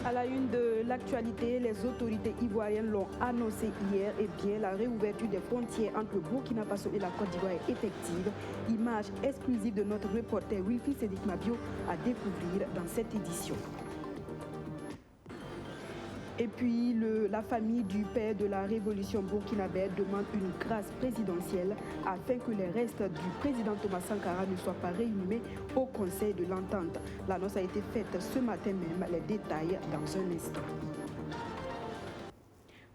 À la une de l'actualité, les autorités ivoiriennes l'ont annoncé hier, la réouverture des frontières entre le Burkina Faso et la Côte d'Ivoire est effective. Image exclusive de notre reporter Wilfried Sédhic Mabio à découvrir dans cette édition. Et puis, la famille du père de la révolution burkinabé demande une grâce présidentielle afin que les restes du président Thomas Sankara ne soient pas réinhumés au Conseil de l'Entente. L'annonce a été faite ce matin même, les détails dans un instant.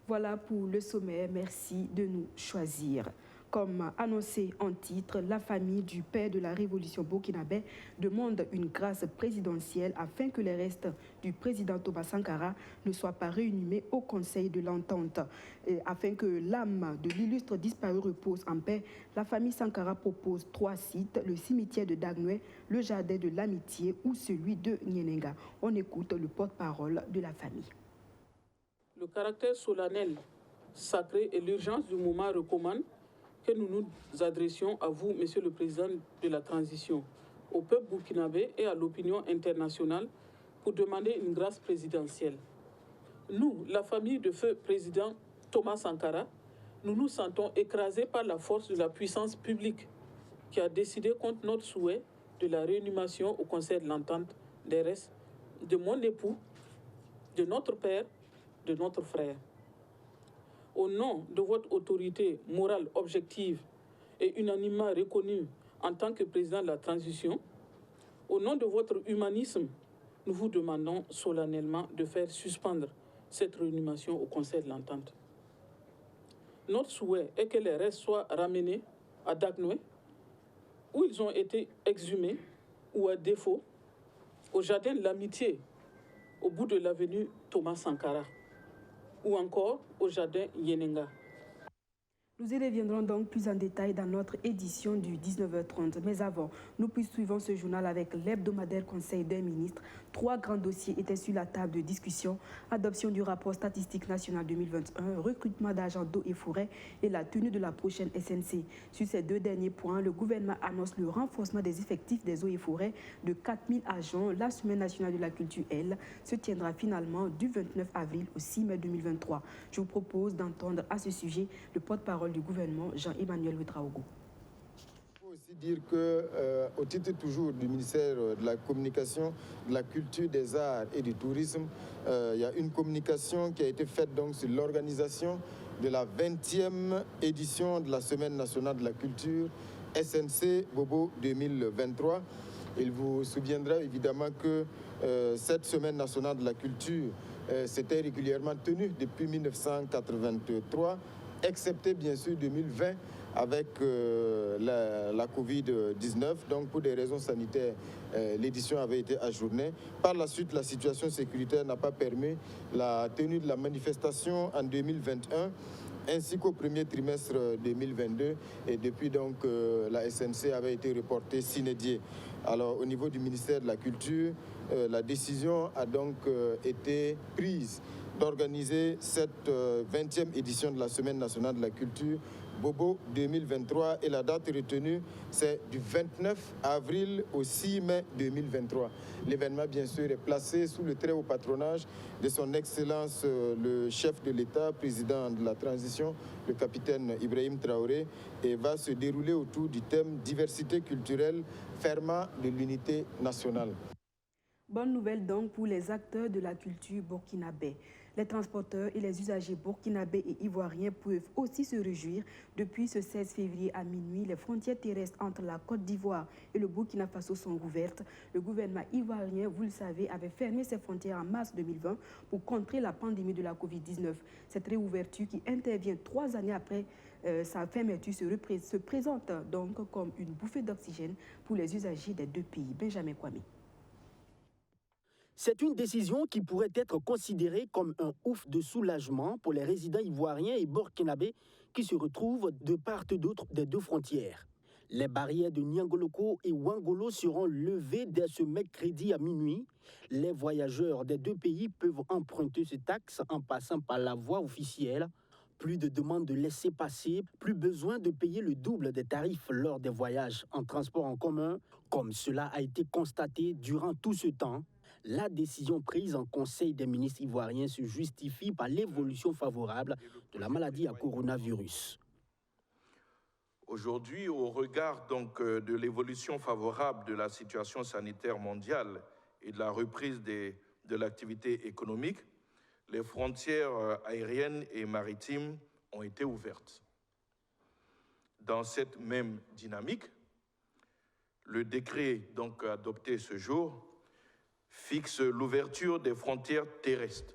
Voilà pour le sommet, merci de nous choisir. Comme annoncé en titre, la famille du père de la révolution burkinabé demande une grâce présidentielle afin que les restes du président Thomas Sankara ne soient pas réinhumés au Conseil de l'Entente. Afin que l'âme de l'illustre disparu repose en paix, la famille Sankara propose 3 sites, le cimetière de Dagnoé, le jardin de l'amitié ou celui de Nyenenga. On écoute le porte-parole de la famille. Le caractère solennel, sacré et l'urgence du moment recommandent que nous nous adressions à vous, Monsieur le Président de la Transition, au peuple burkinabé et à l'opinion internationale pour demander une grâce présidentielle. Nous, la famille de feu président Thomas Sankara, nous nous sentons écrasés par la force de la puissance publique qui a décidé contre notre souhait de la réinhumation au Conseil de l'Entente des restes de mon époux, de notre père, de notre frère. Au nom de votre autorité morale objective et unanimement reconnue en tant que président de la transition, au nom de votre humanisme, nous vous demandons solennellement de faire suspendre cette réanimation au Conseil de l'Entente. Notre souhait est que les restes soient ramenés à Dagnoé, où ils ont été exhumés, ou à défaut, au jardin de l'amitié, au bout de l'avenue Thomas Sankara, ou encore au jardin Nyenenga. Nous y reviendrons donc plus en détail dans notre édition du 19h30. Mais avant, nous poursuivons ce journal avec l'hebdomadaire Conseil des ministres. 3 grands dossiers étaient sur la table de discussion. Adoption du rapport statistique national 2021, recrutement d'agents d'eau et forêt et la tenue de la prochaine SNC. Sur ces 2 derniers points, le gouvernement annonce le renforcement des effectifs des eaux et forêts de 4000 agents. La Semaine nationale de la culture, elle, se tiendra finalement du 29 avril au 6 mai 2023. Je vous propose d'entendre à ce sujet le porte-parole du gouvernement, Jean-Emmanuel Ouedraogo. Il faut aussi dire qu'au titre toujours du ministère de la Communication, de la Culture, des Arts et du Tourisme, il y a une communication qui a été faite donc sur l'organisation de la 20e édition de la Semaine nationale de la culture, SNC Bobo 2023. Il vous souviendra évidemment que cette Semaine nationale de la culture s'était régulièrement tenue depuis 1983, excepté bien sûr 2020 avec la Covid-19. Donc pour des raisons sanitaires, l'édition avait été ajournée. Par la suite, la situation sécuritaire n'a pas permis la tenue de la manifestation en 2021 ainsi qu'au premier trimestre 2022. Et depuis donc, la SNC avait été reportée sine die. Alors au niveau du ministère de la Culture, la décision a donc été prise d'organiser cette 20e édition de la Semaine nationale de la culture, Bobo 2023. Et la date retenue, c'est du 29 avril au 6 mai 2023. L'événement, bien sûr, est placé sous le très haut patronage de son Excellence, le chef de l'État, président de la transition, le capitaine Ibrahim Traoré, et va se dérouler autour du thème « Diversité culturelle, ferment de l'unité nationale ». Bonne nouvelle donc pour les acteurs de la culture burkinabé. Les transporteurs et les usagers burkinabés et ivoiriens peuvent aussi se réjouir. Depuis ce 16 février à minuit, les frontières terrestres entre la Côte d'Ivoire et le Burkina Faso sont ouvertes. Le gouvernement ivoirien, vous le savez, avait fermé ses frontières en mars 2020 pour contrer la pandémie de la Covid-19. Cette réouverture qui intervient 3 années après sa fermeture se présente donc comme une bouffée d'oxygène pour les usagers des 2 pays. Benjamin Kwame. C'est une décision qui pourrait être considérée comme un ouf de soulagement pour les résidents ivoiriens et burkinabés qui se retrouvent de part et d'autre des 2 frontières. Les barrières de Niangoloko et Ouangolo seront levées dès ce mercredi à minuit. Les voyageurs des 2 pays peuvent emprunter cet axe en passant par la voie officielle Plus de demandes de laisser-passer, plus besoin de payer le double des tarifs lors des voyages en transport en commun, comme cela a été constaté durant tout ce temps. La décision prise en Conseil des ministres ivoiriens se justifie par l'évolution favorable de la maladie à coronavirus. Aujourd'hui, au regard donc de l'évolution favorable de la situation sanitaire mondiale et de la reprise de l'activité économique, les frontières aériennes et maritimes ont été ouvertes. Dans cette même dynamique, le décret donc adopté ce jour fixe l'ouverture des frontières terrestres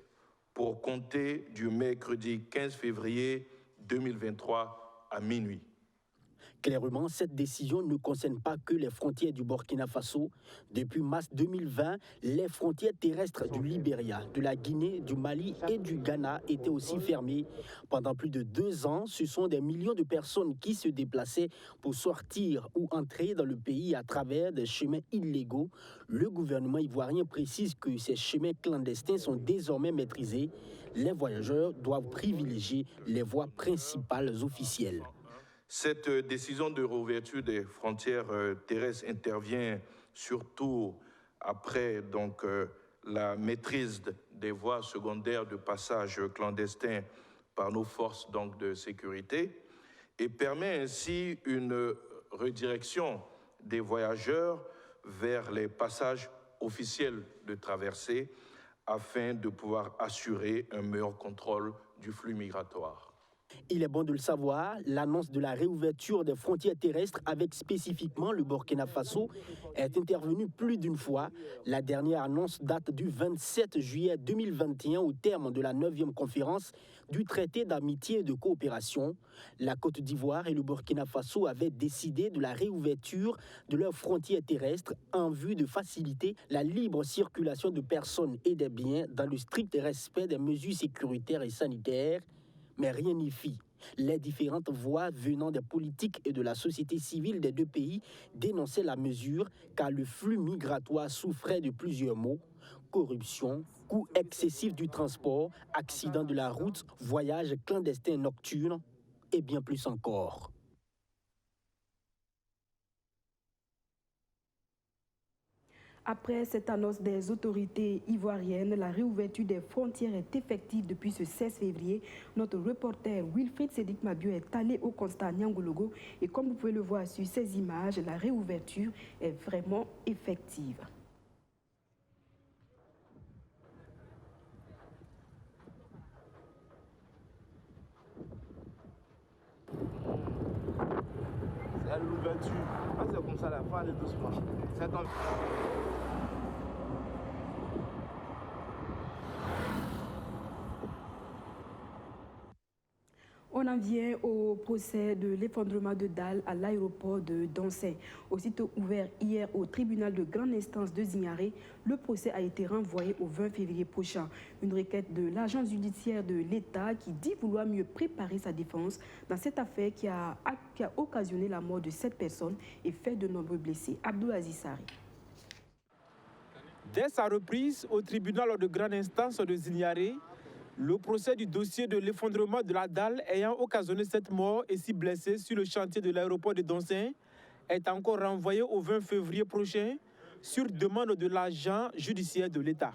pour compter du mercredi 15 février 2023 à minuit. Clairement, cette décision ne concerne pas que les frontières du Burkina Faso. Depuis mars 2020, les frontières terrestres du Libéria, de la Guinée, du Mali et du Ghana étaient aussi fermées. Pendant plus de 2 ans, ce sont des millions de personnes qui se déplaçaient pour sortir ou entrer dans le pays à travers des chemins illégaux. Le gouvernement ivoirien précise que ces chemins clandestins sont désormais maîtrisés. Les voyageurs doivent privilégier les voies principales officielles. Cette décision de réouverture des frontières terrestres intervient surtout après la maîtrise des voies secondaires de passage clandestin par nos forces de sécurité et permet ainsi une redirection des voyageurs vers les passages officiels de traversée afin de pouvoir assurer un meilleur contrôle du flux migratoire. Il est bon de le savoir, l'annonce de la réouverture des frontières terrestres avec spécifiquement le Burkina Faso est intervenue plus d'une fois. La dernière annonce date du 27 juillet 2021 au terme de la 9e conférence du traité d'amitié et de coopération. La Côte d'Ivoire et le Burkina Faso avaient décidé de la réouverture de leurs frontières terrestres en vue de faciliter la libre circulation de personnes et des biens dans le strict respect des mesures sécuritaires et sanitaires. Mais rien n'y fit. Les différentes voix venant des politiques et de la société civile des deux pays dénonçaient la mesure car le flux migratoire souffrait de plusieurs maux: corruption, coût excessif du transport, accidents de la route, voyages clandestins nocturnes et bien plus encore. Après cette annonce des autorités ivoiriennes, la réouverture des frontières est effective depuis ce 16 février. Notre reporter Wilfried Sédic Mabio est allé au constat Niangologo et comme vous pouvez le voir sur ces images, la réouverture est vraiment effective. C'est l'ouverture. C'est comme ça, la fin, elle est doucement. On en vient au procès de l'effondrement de dalles à l'aéroport de Dansé. Aussitôt ouvert hier au tribunal de grande instance de Zignaré, le procès a été renvoyé au 20 février prochain. Une requête de l'agence judiciaire de l'État qui dit vouloir mieux préparer sa défense dans cette affaire qui a occasionné la mort de 7 personnes et fait de nombreux blessés. Abdoulaziz Sari. Dès sa reprise au tribunal de grande instance de Zignaré, le procès du dossier de l'effondrement de la dalle ayant occasionné 7 morts et 6 blessés sur le chantier de l'aéroport de Dansé est encore renvoyé au 20 février prochain sur demande de l'agent judiciaire de l'État.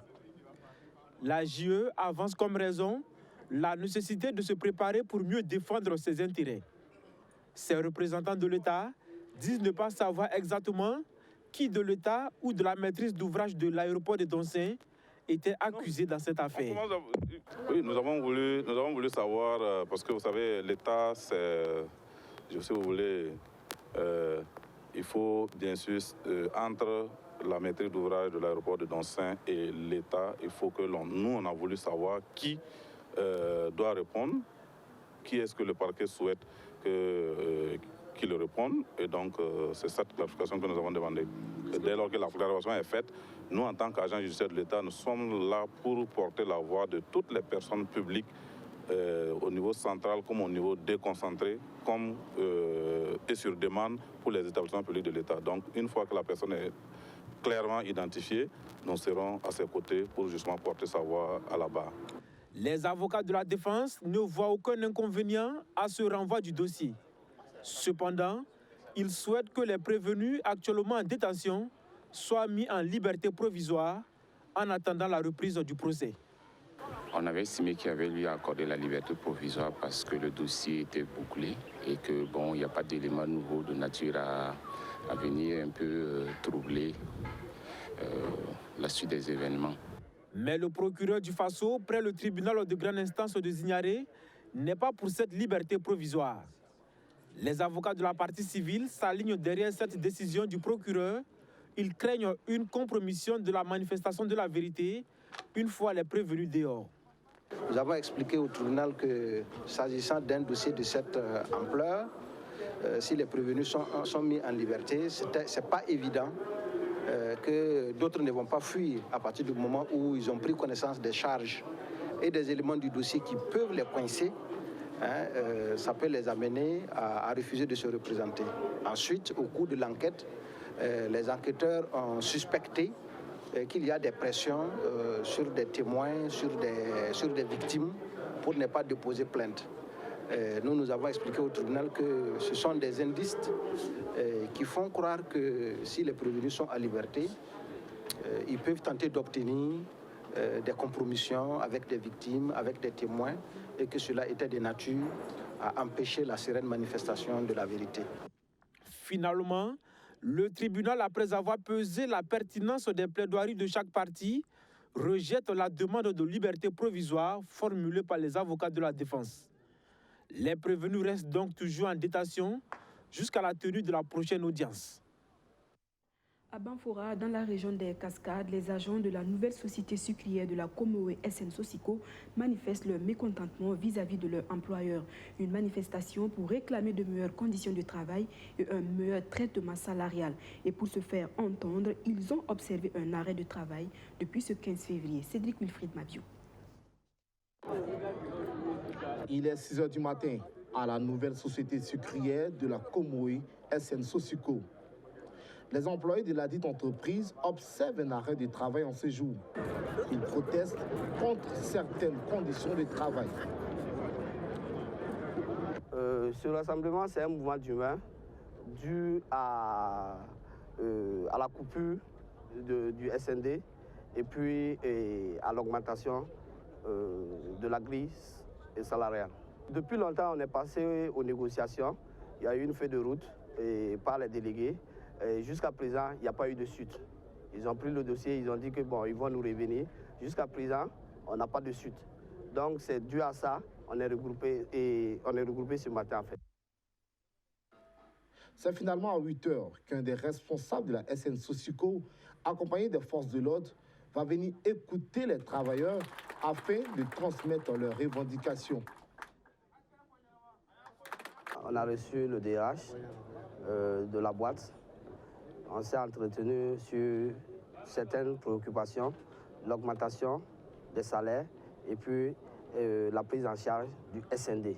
La JE avance comme raison la nécessité de se préparer pour mieux défendre ses intérêts. Ces représentants de l'État disent ne pas savoir exactement qui de l'État ou de la maîtrise d'ouvrage de l'aéroport de Dansé était accusé dans cette affaire. Oui, nous avons voulu savoir, parce que vous savez, l'État, c'est, si vous voulez, il faut bien sûr, entre la maîtrise d'ouvrage de l'aéroport de Dansé et l'État, il faut que nous, on a voulu savoir qui doit répondre, qui est-ce que le parquet souhaite qu'il réponde. Et donc, c'est cette clarification que nous avons demandé. Dès lors que la clarification est faite, nous, en tant qu'agents judiciaires de l'État, nous sommes là pour porter la voix de toutes les personnes publiques au niveau central comme au niveau déconcentré, comme et sur demande pour les établissements publics de l'État. Donc, une fois que la personne est clairement identifiée, nous serons à ses côtés pour justement porter sa voix à la barre. Les avocats de la défense ne voient aucun inconvénient à ce renvoi du dossier. Cependant, ils souhaitent que les prévenus actuellement en détention soient mis en liberté provisoire en attendant la reprise du procès. On avait estimé qu'il y avait lui accordé la liberté provisoire parce que le dossier était bouclé et que bon, il n'y a pas d'éléments nouveaux de nature à venir un peu troubler la suite des événements. Mais le procureur du Faso, près le tribunal de grande instance de Zignaré, n'est pas pour cette liberté provisoire. Les avocats de la partie civile s'alignent derrière cette décision du procureur. Ils craignent une compromission de la manifestation de la vérité une fois les prévenus dehors. Nous avons expliqué au tribunal que s'agissant d'un dossier de cette ampleur, si les prévenus sont mis en liberté, ce n'est pas évident que d'autres ne vont pas fuir à partir du moment où ils ont pris connaissance des charges et des éléments du dossier qui peuvent les coincer. Ça peut les amener à refuser de se représenter. Ensuite, au cours de l'enquête, les enquêteurs ont suspecté qu'il y a des pressions sur des témoins, sur des victimes pour ne pas déposer plainte. Nous avons expliqué au tribunal que ce sont des indices qui font croire que si les prévenus sont à liberté, ils peuvent tenter d'obtenir des compromissions avec des victimes, avec des témoins, et que cela était de nature à empêcher la sereine manifestation de la vérité. Finalement, le tribunal, après avoir pesé la pertinence des plaidoiries de chaque partie, rejette la demande de liberté provisoire formulée par les avocats de la défense. Les prévenus restent donc toujours en détention jusqu'à la tenue de la prochaine audience. À Banfora, dans la région des Cascades, les agents de la nouvelle société sucrière de la Comoé SN Sosico manifestent leur mécontentement vis-à-vis de leur employeur. Une manifestation pour réclamer de meilleures conditions de travail et un meilleur traitement salarial. Et pour se faire entendre, ils ont observé un arrêt de travail depuis ce 15 février. Cédric Wilfried Mabio. Il est 6 h du matin à la nouvelle société sucrière de la Comoé SN Sosico. Les employés de la dite entreprise observent un arrêt de travail en séjour. Ils protestent contre certaines conditions de travail. Ce rassemblement, c'est un mouvement d'humain dû à la coupure du SND et puis à l'augmentation de la grille salariale. Depuis longtemps, on est passé aux négociations. Il y a eu une feuille de route par les délégués. Jusqu'à présent, il n'y a pas eu de suite. Ils ont pris le dossier, ils ont dit que bon, ils vont nous revenir. Jusqu'à présent, on n'a pas de suite. Donc c'est dû à ça, on est regroupé ce matin en fait. C'est finalement à 8 h qu'un des responsables de la SN Sosico, accompagné des forces de l'ordre, va venir écouter les travailleurs afin de transmettre leurs revendications. On a reçu le DRH de la boîte. On s'est entretenu sur certaines préoccupations, l'augmentation des salaires et puis la prise en charge du SND.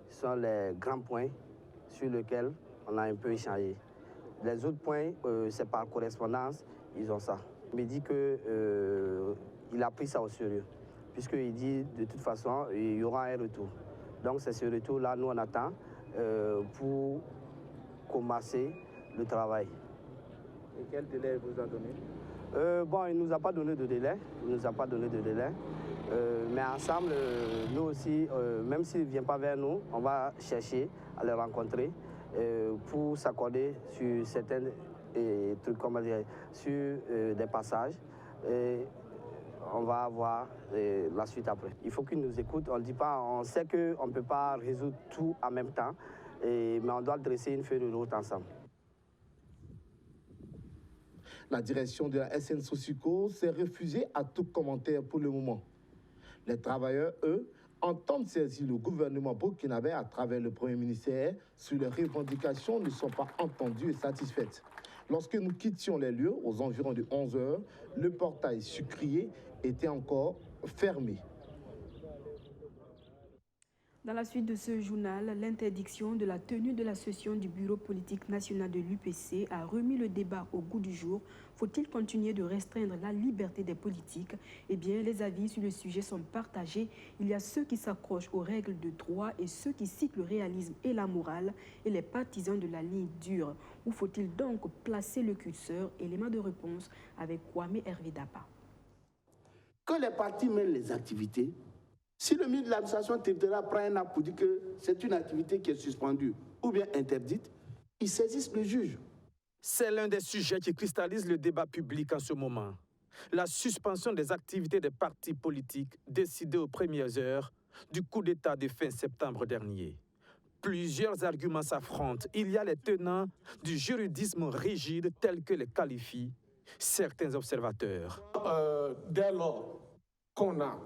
Ce sont les grands points sur lesquels on a un peu échangé. Les autres points, c'est par correspondance, ils ont ça. Il me dit qu'il a pris ça au sérieux, puisqu'il dit de toute façon, il y aura un retour. Donc c'est ce retour-là, nous on attend pour commencer le travail. Et quel délai vous a donné? Bon, il ne nous a pas donné de délai. Mais ensemble, nous aussi, même s'il ne vient pas vers nous, on va chercher à les rencontrer pour s'accorder sur certains trucs, comment dire, sur des passages. Et on va avoir la suite après. Il faut qu'ils nous écoutent. On dit pas, on sait qu'on ne peut pas résoudre tout en même temps, mais on doit dresser une feuille de route ensemble. La direction de la SN Sosico s'est refusée à tout commentaire pour le moment. Les travailleurs, eux, entendent saisir le gouvernement burkinabé à travers le Premier ministère sur les revendications ne sont pas entendues et satisfaites. Lorsque nous quittions les lieux, aux environs de 11 h, le portail sucrier était encore fermé. Dans la suite de ce journal, l'interdiction de la tenue de la session du Bureau politique national de l'UPC a remis le débat au goût du jour. Faut-il continuer de restreindre la liberté des politiques? Eh bien, les avis sur le sujet sont partagés. Il y a ceux qui s'accrochent aux règles de droit et ceux qui citent le réalisme et la morale et les partisans de la ligne dure. Où faut-il donc placer le curseur? Élément de réponse avec Kwame Hervé Dapa. Que les partis mènent les activités. Si le ministre de l'administration territoriale prend un acte pour dire que c'est une activité qui est suspendue ou bien interdite, ils saisissent le juge. C'est l'un des sujets qui cristallise le débat public en ce moment. La suspension des activités des partis politiques décidée aux premières heures du coup d'État de fin septembre dernier. Plusieurs arguments s'affrontent. Il y a les tenants du juridisme rigide tel que les qualifient certains observateurs. Dès lors qu'on a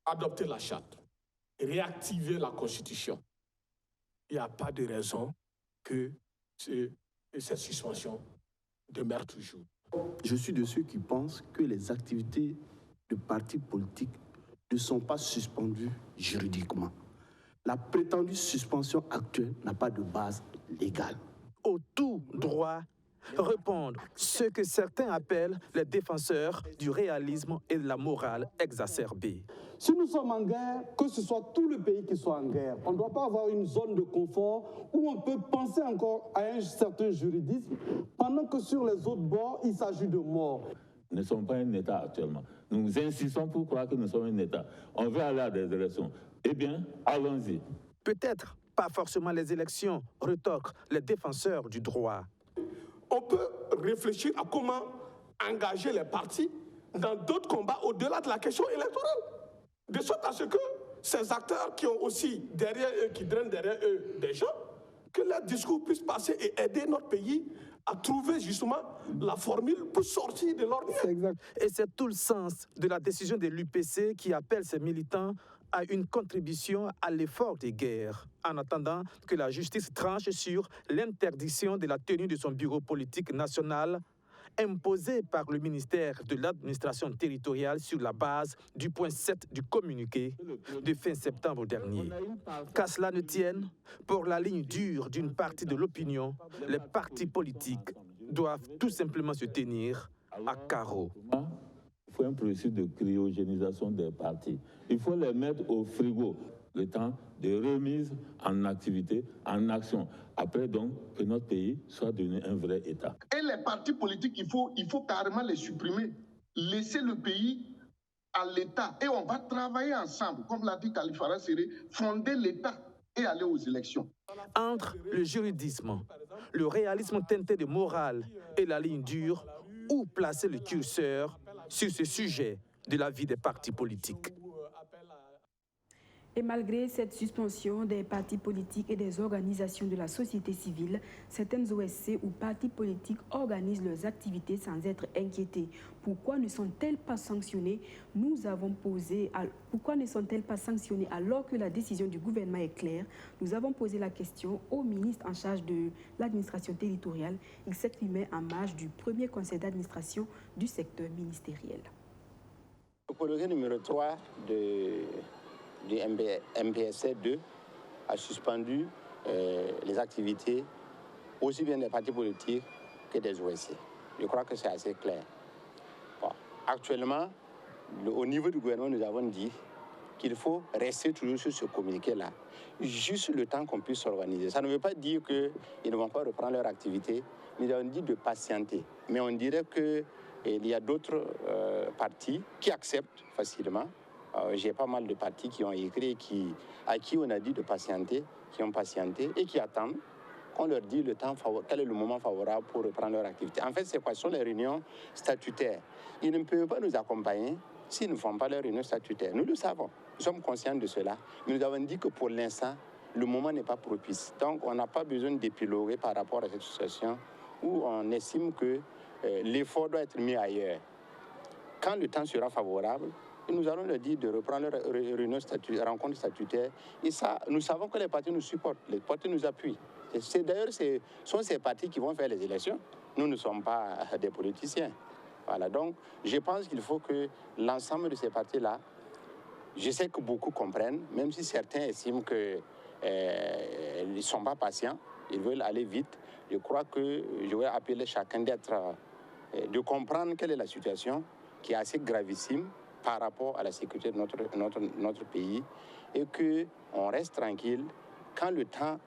adopter la charte, réactiver la Constitution, il n'y a pas de raison que cette suspension demeure toujours. Je suis de ceux qui pensent que les activités de partis politiques ne sont pas suspendues juridiquement. La prétendue suspension actuelle n'a pas de base légale. Au tout droit, répondent ceux que certains appellent les défenseurs du réalisme et de la morale exacerbée. Si nous sommes en guerre, que ce soit tout le pays qui soit en guerre, on ne doit pas avoir une zone de confort où on peut penser encore à un certain juridisme, pendant que sur les autres bords, il s'agit de mort. Nous ne sommes pas un État actuellement. Nous insistons pour croire que nous sommes un État. On veut aller à des élections. Eh bien, allons-y. Peut-être pas forcément les élections, rétorquent les défenseurs du droit. On peut réfléchir à comment engager les partis dans d'autres combats au-delà de la question électorale. De sorte à ce que ces acteurs qui ont aussi derrière eux, qui drainent derrière eux des gens, que leur discours puisse passer et aider notre pays à trouver justement la formule pour sortir de l'ordinaire. Et c'est tout le sens de la décision de l'UPC qui appelle ses militants à une contribution à l'effort des guerres, en attendant que la justice tranche sur l'interdiction de la tenue de son bureau politique national imposé par le ministère de l'administration territoriale sur la base du point 7 du communiqué de fin septembre dernier. Qu'à cela ne tienne, pour la ligne dure d'une partie de l'opinion, les partis politiques doivent tout simplement se tenir à carreau. Il faut un processus de cryogénisation des partis. Il faut les mettre au frigo, le temps de remise en activité, en action. Après donc, que notre pays soit devenu un vrai État. Et les partis politiques, il faut carrément les supprimer. Laisser le pays à l'État. Et on va travailler ensemble, comme l'a dit Kalifara Séré, fonder l'État et aller aux élections. Entre le juridisme, le réalisme teinté de morale et la ligne dure, où placer le curseur sur ce sujet de la vie des partis politiques? Et malgré cette suspension des partis politiques et des organisations de la société civile, certaines OSC ou partis politiques organisent leurs activités sans être inquiétés. Pourquoi ne sont-elles pas sanctionnées? Pourquoi ne sont-elles pas sanctionnées alors que la décision du gouvernement est claire? Nous avons posé la question au ministre en charge de l'administration territoriale. Il s'exprimait en marge du premier conseil d'administration du secteur ministériel. Le communiqué numéro 3 du MPSC 2 a suspendu les activités aussi bien des partis politiques que des OSC. Je crois que c'est assez clair. Bon. Actuellement, au niveau du gouvernement, nous avons dit qu'il faut rester toujours sur ce communiqué-là, juste le temps qu'on puisse s'organiser. Ça ne veut pas dire qu'ils ne vont pas reprendre leur activité, nous avons dit de patienter. Mais on dirait qu'il y a d'autres partis qui acceptent facilement. J'ai pas mal de partis qui ont écrit, à qui on a dit de patienter, qui ont patienté et qui attendent qu'on leur dise quel est le moment favorable pour reprendre leur activité. En fait, c'est quoi? Ce sont les réunions statutaires. Ils ne peuvent pas nous accompagner s'ils ne font pas leur réunion statutaire. Nous le savons, nous sommes conscients de cela. Mais nous avons dit que pour l'instant, le moment n'est pas propice. Donc, on n'a pas besoin d'épiloguer par rapport à cette situation où on estime que l'effort doit être mis ailleurs. Quand le temps sera favorable, nous allons leur dire de reprendre leur réunion rencontre statutaire. Et ça, nous savons que les partis nous supportent, les partis nous appuient. D'ailleurs, ce sont ces partis qui vont faire les élections. Nous ne sommes pas des politiciens. Voilà, donc je pense qu'il faut que l'ensemble de ces partis-là Je sais que beaucoup comprennent, même si certains estiment qu'ils ne sont pas patients, ils veulent aller vite. Je crois que je vais appeler chacun de comprendre quelle est la situation qui est assez gravissime par rapport à la sécurité de notre pays et qu'on reste tranquille. Quand le temps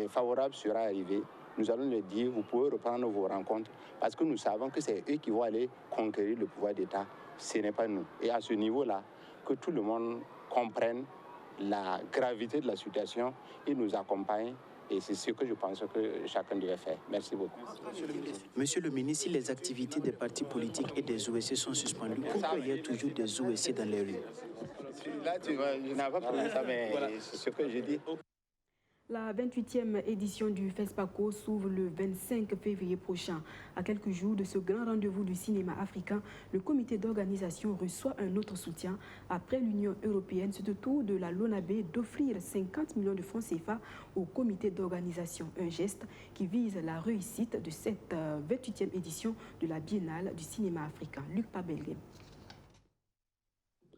favorable sera arrivé, nous allons leur dire, vous pouvez reprendre vos rencontres parce que nous savons que c'est eux qui vont aller conquérir le pouvoir d'État, ce n'est pas nous. Et à ce niveau-là, que tout le monde comprenne la gravité de la situation et nous accompagne. Et c'est ce que je pense que chacun devait faire. Merci beaucoup. Monsieur le ministre, si les activités des partis politiques et des OSC sont suspendues, pourquoi il y a toujours des OSC dans les rues? Là, je n'avais pas promis ça, mais c'est ce que je dis. La 28e édition du FESPACO s'ouvre le 25 février prochain. À quelques jours de ce grand rendez-vous du cinéma africain, le comité d'organisation reçoit un autre soutien. Après l'Union européenne, c'est au tour de la LONABE d'offrir 50 millions de francs CFA au comité d'organisation. Un geste qui vise la réussite de cette 28e édition de la Biennale du cinéma africain. Luc Pabelgem.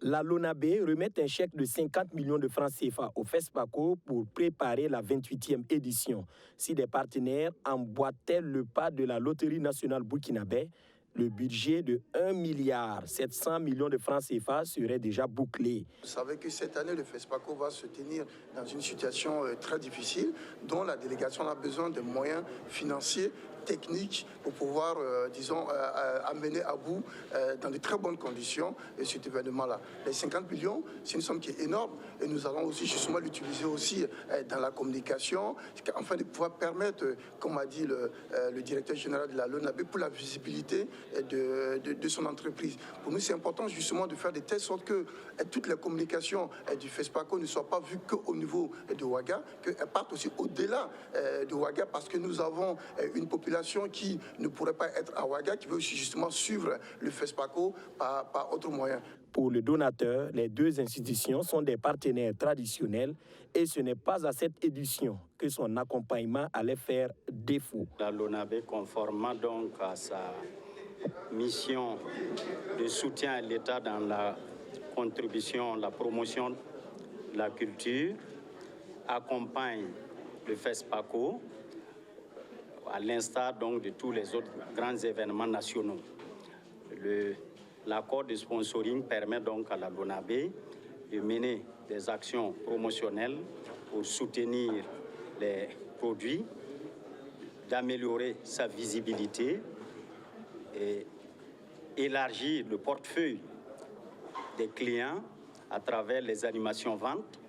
La LONABE remet un chèque de 50 millions de francs CFA au FESPACO pour préparer la 28e édition. Si des partenaires emboîtaient le pas de la Loterie nationale burkinabé, le budget de 1,7 milliard de francs CFA serait déjà bouclé. Vous savez que cette année, le FESPACO va se tenir dans une situation très difficile, dont la délégation a besoin de moyens financiers, techniques pour pouvoir, amener à bout dans de très bonnes conditions cet événement-là. Les 50 millions, c'est une somme qui est énorme et nous allons aussi justement l'utiliser aussi dans la communication, afin de pouvoir permettre, comme a dit le directeur général de la LONABE, pour la visibilité de son entreprise. Pour nous, c'est important justement de faire de telle sorte que toutes les communications du FESPACO ne soient pas vues qu'au niveau de Ouaga, qu'elles partent aussi au-delà de Ouaga, parce que nous avons une population qui ne pourrait pas être à Ouaga, qui veut aussi justement suivre le FESPACO par autre moyen. Pour le donateur, les deux institutions sont des partenaires traditionnels et ce n'est pas à cette édition que son accompagnement allait faire défaut. La LONABE, conformément donc à sa mission de soutien à l'État dans la contribution, la promotion de la culture, accompagne le FESPACO à l'instar donc de tous les autres grands événements nationaux. L'accord de sponsoring permet donc à la LONABE de mener des actions promotionnelles pour soutenir les produits, d'améliorer sa visibilité et élargir le portefeuille des clients à travers les animations ventes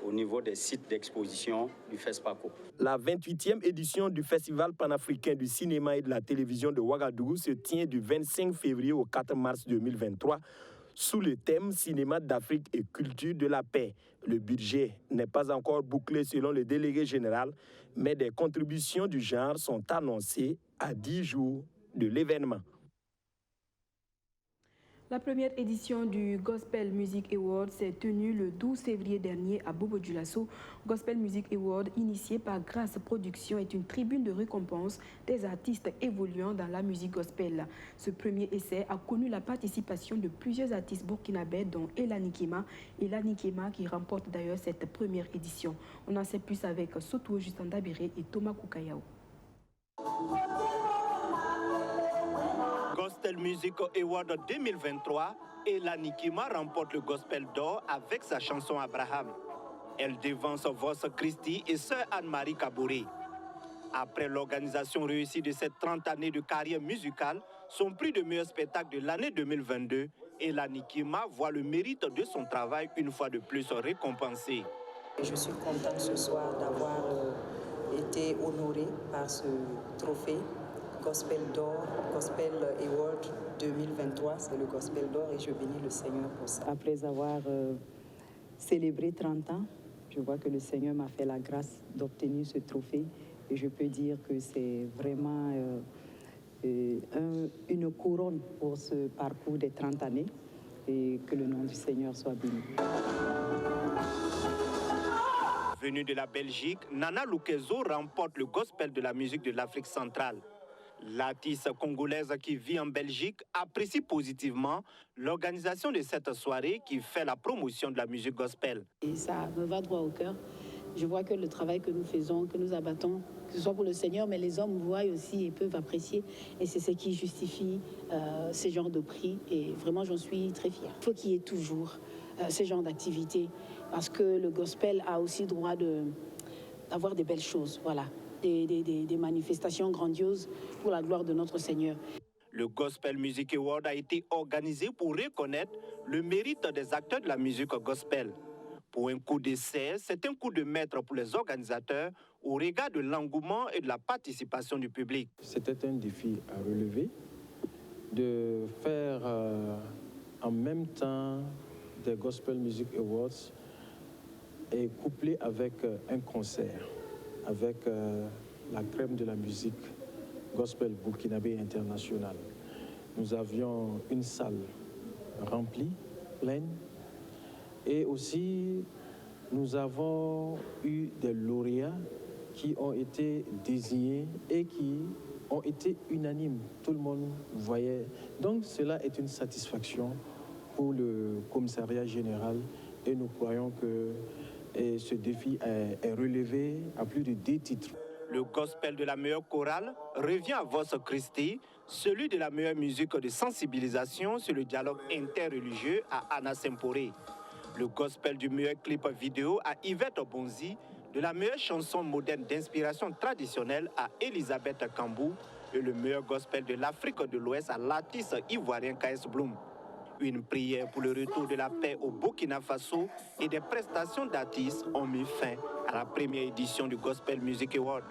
au niveau des sites d'exposition du FESPACO. La 28e édition du Festival panafricain du cinéma et de la télévision de Ouagadougou se tient du 25 février au 4 mars 2023 sous le thème Cinéma d'Afrique et culture de la paix. Le budget n'est pas encore bouclé selon le délégué général, mais des contributions du genre sont annoncées à 10 jours de l'événement. La première édition du Gospel Music Award s'est tenue le 12 février dernier à Bobo-Dioulasso. Gospel Music Award, initié par Grâce Productions, est une tribune de récompense des artistes évoluant dans la musique gospel. Ce premier essai a connu la participation de plusieurs artistes burkinabés, dont Elani Kema qui remporte d'ailleurs cette première édition. On en sait plus avec Soto Justin Dabiré et Thomas Koukayao. Gospel Music Award 2023, Elani Kema remporte le Gospel d'or avec sa chanson Abraham. Elle devance Voss Christi et sœur Anne-Marie Kabouré. Après l'organisation réussie de cette 30 années de carrière musicale, son prix de meilleur spectacle de l'année 2022, Elani Kema voit le mérite de son travail une fois de plus récompensé. Je suis contente ce soir d'avoir été honorée par ce trophée Gospel d'or, Gospel Award 2023, c'est le Gospel d'or et je bénis le Seigneur pour ça. Après avoir célébré 30 ans, je vois que le Seigneur m'a fait la grâce d'obtenir ce trophée et je peux dire que c'est vraiment une couronne pour ce parcours des 30 années et que le nom du Seigneur soit béni. Venue de la Belgique, Nana Loukezo remporte le Gospel de la musique de l'Afrique centrale. L'artiste congolaise qui vit en Belgique apprécie positivement l'organisation de cette soirée qui fait la promotion de la musique gospel. Et ça me va droit au cœur. Je vois que le travail que nous faisons, que nous abattons, que ce soit pour le Seigneur, mais les hommes voient aussi et peuvent apprécier. Et c'est ce qui justifie ce genre de prix. Et vraiment, j'en suis très fière. Il faut qu'il y ait toujours ce genre d'activité parce que le gospel a aussi droit d'avoir des belles choses. Voilà. Des manifestations grandioses pour la gloire de notre Seigneur. Le Gospel Music Award a été organisé pour reconnaître le mérite des acteurs de la musique gospel. Pour un coup d'essai, c'est un coup de maître pour les organisateurs au regard de l'engouement et de la participation du public. C'était un défi à relever, de faire en même temps des Gospel Music Awards et couplé avec un concert, avec la crème de la musique gospel burkinabé internationale. Nous avions une salle remplie, pleine, et aussi nous avons eu des lauréats qui ont été désignés et qui ont été unanimes. Tout le monde voyait. Donc cela est une satisfaction pour le commissariat général et nous croyons que ce défi est relevé à plus de 10 titres. Le gospel de la meilleure chorale revient à Vox Christi, celui de la meilleure musique de sensibilisation sur le dialogue interreligieux à Anna Semporé. Le gospel du meilleur clip vidéo à Yvette Bonzi, de la meilleure chanson moderne d'inspiration traditionnelle à Elisabeth Kambou et le meilleur gospel de l'Afrique de l'Ouest à l'artiste ivoirien KS Bloom. Une prière pour le retour de la paix au Burkina Faso et des prestations d'artistes ont mis fin à la première édition du Gospel Music Award.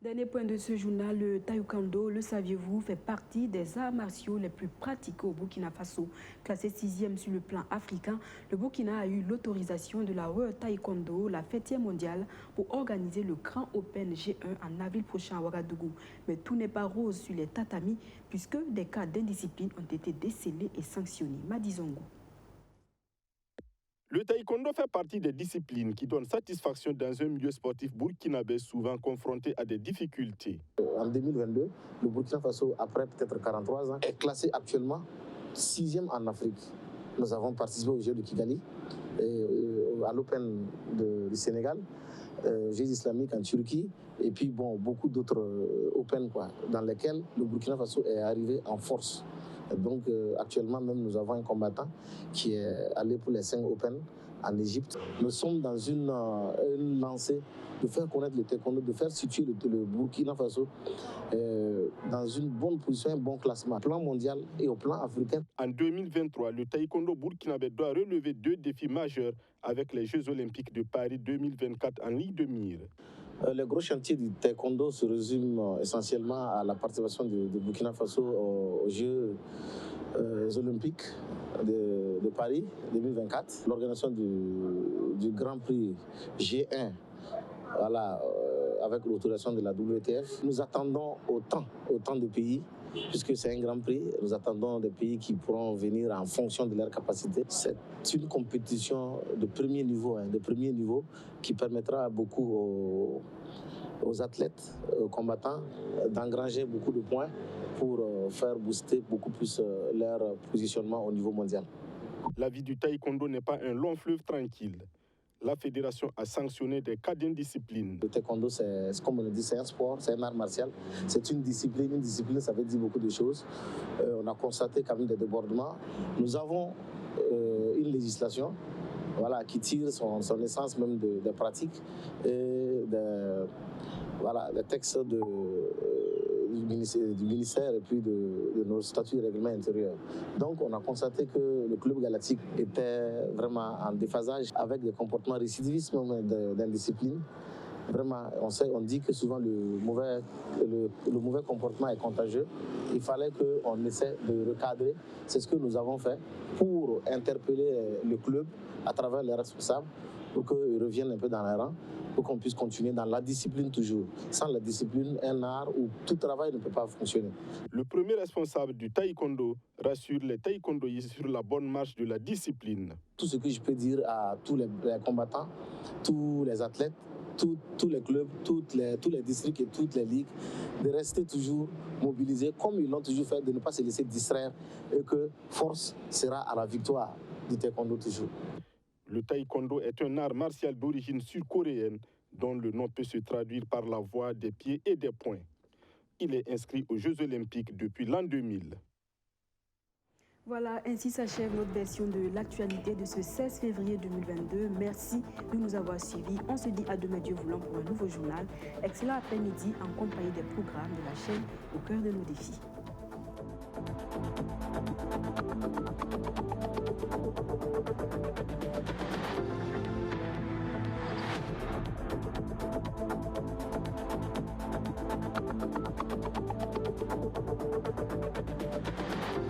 Dernier point de ce journal, le taekwondo, le saviez-vous, fait partie des arts martiaux les plus pratiqués au Burkina Faso. Classé 6e sur le plan africain, le Burkina a eu l'autorisation de la World Taekwondo, la fêtière mondiale, pour organiser le Grand Open G1 en avril prochain à Ouagadougou. Mais tout n'est pas rose sur les tatamis, puisque des cas d'indiscipline ont été décelés et sanctionnés. Madizongo. Le taekwondo fait partie des disciplines qui donnent satisfaction dans un milieu sportif burkinabé souvent confronté à des difficultés. En 2022, le Burkina Faso, après peut-être 43 ans, est classé actuellement 6e en Afrique. Nous avons participé aux Jeux de Kigali, à l'Open du Sénégal, Jeux islamiques en Turquie, et puis beaucoup d'autres Open dans lesquels le Burkina Faso est arrivé en force. Donc actuellement même nous avons un combattant qui est allé pour les 5 Open en Égypte. Nous sommes dans une lancée de faire connaître le taekwondo, de faire situer le Burkina Faso dans une bonne position, un bon classement, au plan mondial et au plan africain. En 2023, le taekwondo burkinabé doit relever 2 défis majeurs avec les Jeux olympiques de Paris 2024 en ligne de mire. Le gros chantier du taekwondo se résume essentiellement à la participation du Burkina Faso aux Jeux olympiques de Paris 2024. L'organisation du Grand Prix G1, avec l'autorisation de la WTF. Nous attendons autant de pays, puisque c'est un Grand Prix. Nous attendons des pays qui pourront venir en fonction de leur capacité. C'est une compétition de premier niveau, qui permettra beaucoup aux athlètes, aux combattants, d'engranger beaucoup de points pour faire booster beaucoup plus leur positionnement au niveau mondial. La vie du taekwondo n'est pas un long fleuve tranquille. La fédération a sanctionné des cas d'indiscipline. Le taekwondo, c'est comme on le dit, c'est un sport, c'est un art martial. C'est une discipline. Une discipline, ça veut dire beaucoup de choses. On a constaté quand même des débordements. Nous avons une législation qui tire son essence même des pratiques et des textes du ministère et puis de nos statuts et règlements intérieurs. Donc on a constaté que le club galactique était vraiment en déphasage avec des comportements récidivistes d'indiscipline. Vraiment, on dit que souvent le mauvais comportement est contagieux. Il fallait qu'on essaie de recadrer. C'est ce que nous avons fait pour interpeller le club à travers les responsables pour qu'ils reviennent un peu dans les rangs, pour qu'on puisse continuer dans la discipline toujours. Sans la discipline, un art où tout travail ne peut pas fonctionner. Le premier responsable du taekwondo rassure les taekwondoïstes sur la bonne marche de la discipline. Tout ce que je peux dire à tous les combattants, tous les athlètes, tous les clubs, tous les districts et toutes les ligues de rester toujours mobilisés comme ils l'ont toujours fait, de ne pas se laisser distraire et que force sera à la victoire du taekwondo toujours. Le taekwondo est un art martial d'origine sud-coréenne dont le nom peut se traduire par la voix des pieds et des poings. Il est inscrit aux Jeux Olympiques depuis l'an 2000. Voilà, ainsi s'achève notre version de l'actualité de ce 16 février 2022. Merci de nous avoir suivis. On se dit à demain, Dieu voulant, pour un nouveau journal. Excellent après-midi en compagnie des programmes de la chaîne Au cœur de nos défis.